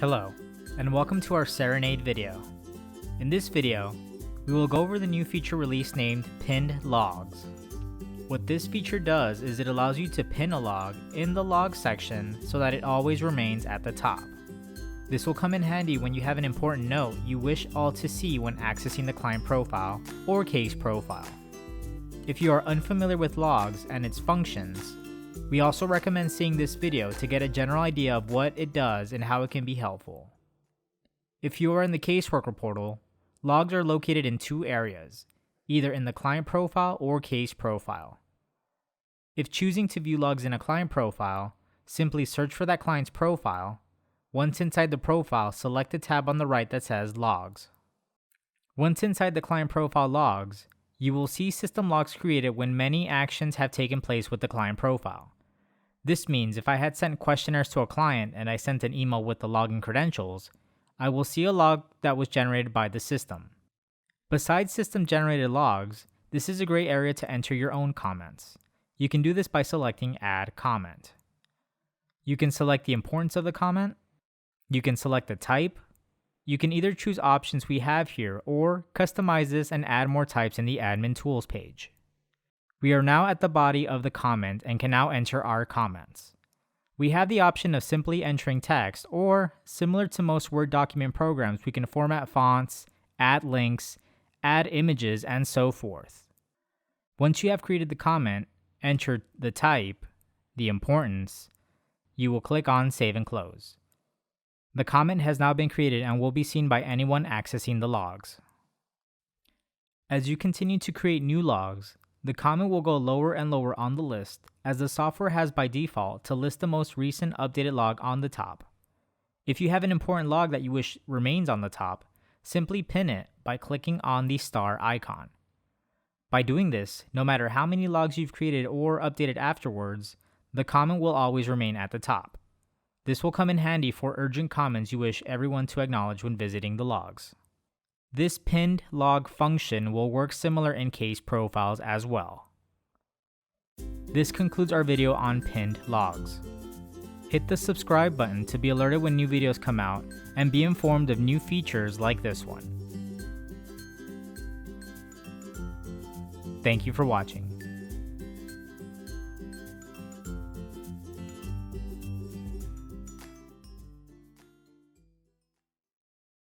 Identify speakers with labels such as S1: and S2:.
S1: Hello, and welcome to our Cerenade video. In this video, we will go over the new feature release named Pinned Logs. What this feature does is it allows you to pin a log in the log section so that it always remains at the top. This will come in handy when you have an important note you wish all to see when accessing the client profile or case profile. If you are unfamiliar with logs and its functions, we also recommend seeing this video to get a general idea of what it does and how it can be helpful. If you are in the Caseworker portal, logs are located in two areas, either in the client profile or case profile. If choosing to view logs in a client profile, simply search for that client's profile. Once inside the profile, select the tab on the right that says Logs. Once inside the client profile logs, you will see system logs created when many actions have taken place with the client profile. This means if I had sent questionnaires to a client and I sent an email with the login credentials, I will see a log that was generated by the system. Besides system-generated logs, this is a great area to enter your own comments. You can do this by selecting Add Comment. You can select the importance of the comment. You can select the type. You can either choose options we have here or customize this and add more types in the Admin Tools page. We are now at the body of the comment and can now enter our comments. We have the option of simply entering text, or similar to most Word document programs, we can format fonts, add links, add images, and so forth. Once you have created the comment, enter the type, the importance, you will click on Save and Close. The comment has now been created and will be seen by anyone accessing the logs. As you continue to create new logs, the comment will go lower and lower on the list, as the software has by default to list the most recent updated log on the top. If you have an important log that you wish remains on the top, simply pin it by clicking on the star icon. By doing this, no matter how many logs you've created or updated afterwards, the comment will always remain at the top. This will come in handy for urgent comments you wish everyone to acknowledge when visiting the logs. This pinned log function will work similar in case profiles as well. This concludes our video on pinned logs. Hit the subscribe button to be alerted when new videos come out and be informed of new features like this one. Thank you for watching.